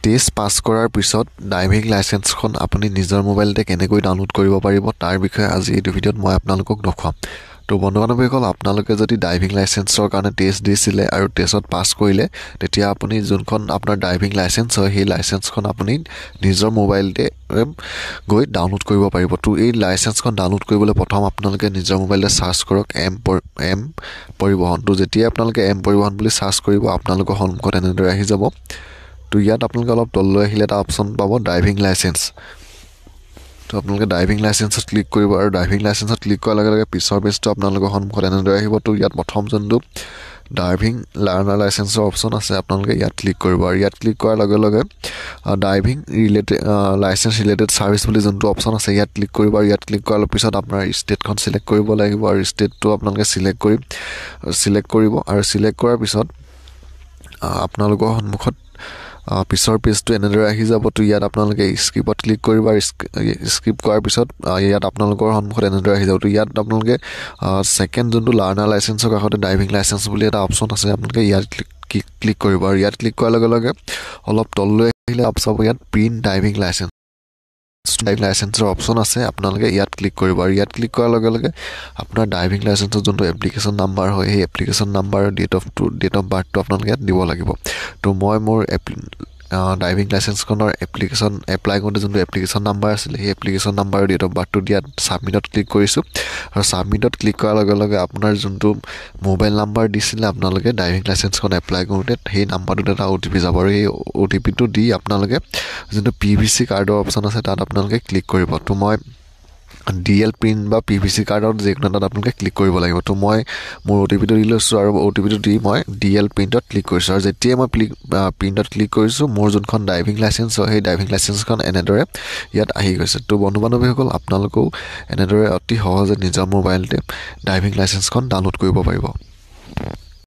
Test পাছ কৰাৰ পিছত driving লাইচেন্সখন আপুনি নিজৰ মোবাইলতে কেনেকৈ ডাউনলোড কৰিব পাৰিব তাৰ বিষয়ে আজি এই ভিডিঅ'ত মই আপোনালোকক দেখুৱাম। তো বন্ধু-বান্ধৱীসকল, আপোনালোকে যদি ড্ৰাইভিং লাইচেন্সৰ কাৰণে টেষ্ট দিছিলে আৰু টেষ্টত পাছ কৰিলে, তেতিয়া আপুনি যোনখন আপোনাৰ ড্ৰাইভিং লাইচেন্স হয় সেই লাইচেন্সখন আপুনি নিজৰ মোবাইলতে গৈ ডাউনলোড কৰিব পাৰিব। তো এই লাইচেন্সখন ডাউনলোড কৰিবলৈ প্ৰথম আপোনালোকে নিজৰ মোবাইলতে চাৰ্চ কৰক এম পৰিবহণ। তো যেতিয়া আপোনালোকে এম পৰিবহণ বুলি চাৰ্চ কৰিব, আপোনালোকৰ সন্মুখত এনেদৰে আহি যাব। তো ইয়াত আপোনালোকে অলপ তললৈ আহিলে এটা অপশ্যন পাব ড্ৰাইভিং লাইচেন্স। তো আপোনালোকে ড্ৰাইভিং লাইচেন্সত ক্লিক কৰিব আৰু ড্ৰাইভিং লাইচেন্সত ক্লিক কৰাৰ লগে লগে পিছৰ পেজটো আপোনালোকৰ সন্মুখত এনেদৰে আহিব। তো ইয়াত প্ৰথম যোনটো ড্ৰাইভিং লাৰ্ণাৰ লাইচেন্সৰ অপশ্যন আছে, আপোনালোকে ইয়াত ক্লিক কৰিব আৰু ইয়াত ক্লিক কৰাৰ লগে লগে ড্ৰাইভিং লাইচেন্স ৰিলেটেড ছাৰ্ভিচ বুলি যোনটো অপশ্যন আছে ইয়াত ক্লিক কৰিব আৰু ইয়াত ক্লিক কৰাৰ পিছত আপোনাৰ ষ্টেটখন চিলেক্ট কৰিব লাগিব আৰু ষ্টেটটো আপোনালোকে চিলেক্ট কৰিব আৰু চিলেক্ট কৰাৰ পিছত আপোনালোকৰ সন্মুখত পিছৰ পেজটো এনেদৰে আহি যাব। তো ইয়াত আপোনালোকে স্ক্ৰিপত ক্লিক কৰিব আৰু স্ক্ৰিপ্ট কৰাৰ পিছত ইয়াত আপোনালোকৰ সন্মুখত এনেদৰে আহি যাব। তো ইয়াত আপোনালোকে ছেকেণ্ড যোনটো লাৰ্ণাৰ লাইচেন্সৰ কাষতে ড্ৰাইভিং লাইচেন্স বুলি এটা অপশ্যন আছে, আপোনালোকে ইয়াত ক্লিক কৰিব আৰু ইয়াত ক্লিক কৰাৰ লগে লগে অলপ তললৈ আহিলে চাব ইয়াত প্ৰিণ্ট ড্ৰাইভিং লাইচেন্সৰ অপশ্যন আছে, আপোনালোকে ইয়াত ক্লিক কৰিব আৰু ইয়াত ক্লিক কৰাৰ লগে লগে আপোনাৰ ড্ৰাইভিং লাইচেন্সৰ যোনটো এপ্লিকেশ্যন নাম্বাৰ হয় সেই এপ্লিকেশ্যন নাম্বাৰ আৰু ডেট অফ বাৰ্থটো আপোনালোকে ইয়াত দিব লাগিব। তো মই মোৰ ড্ৰাইভিং লাইচেন্সখনৰ এপ্লিকেশ্যন এপ্লাই কৰোঁতে যোনটো এপ্লিকেশ্যন নাম্বাৰ আছিলে সেই এপ্লিকেশ্যন নাম্বাৰ আৰু ডেট অফ বাৰ্থটো দিয়াত ছাবমিটত ক্লিক কৰিছোঁ আৰু ছাবমিটত ক্লিক কৰাৰ লগে লগে আপোনাৰ যোনটো মোবাইল নাম্বাৰ দিছিলে আপোনালোকে ড্ৰাইভিং লাইচেন্সখন এপ্লাই কৰোঁতে সেই নাম্বাৰটোত এটা OTP যাব আৰু সেই OTPটো দি আপোনালোকে যোনটো PVC কাৰ্ডৰ অপশ্যন আছে তাত আপোনালোকে ক্লিক কৰিব। তো মই DL প্ৰিণ্ট বা PVC কাৰ্ডত যিকোনো এটাত আপোনালোকে ক্লিক কৰিব লাগিব। তো মই মোৰ OTPটো দি লৈছোঁ আৰু OTPটো দি মই DL প্ৰিণ্টত ক্লিক কৰিছোঁ আৰু যেতিয়াই মই প্ৰিণ্টত ক্লিক কৰিছোঁ মোৰ যোনখন ড্ৰাইভিং লাইচেন্স হয় সেই ড্ৰাইভিং লাইচেন্সখন এনেদৰে ইয়াত আহি গৈছে। তো বন্ধু-বান্ধৱীসকল, আপোনালোকেও এনেদৰে অতি সহজে নিজৰ মোবাইলতে ড্ৰাইভিং লাইচেন্সখন ডাউনলোড কৰিব পাৰিব।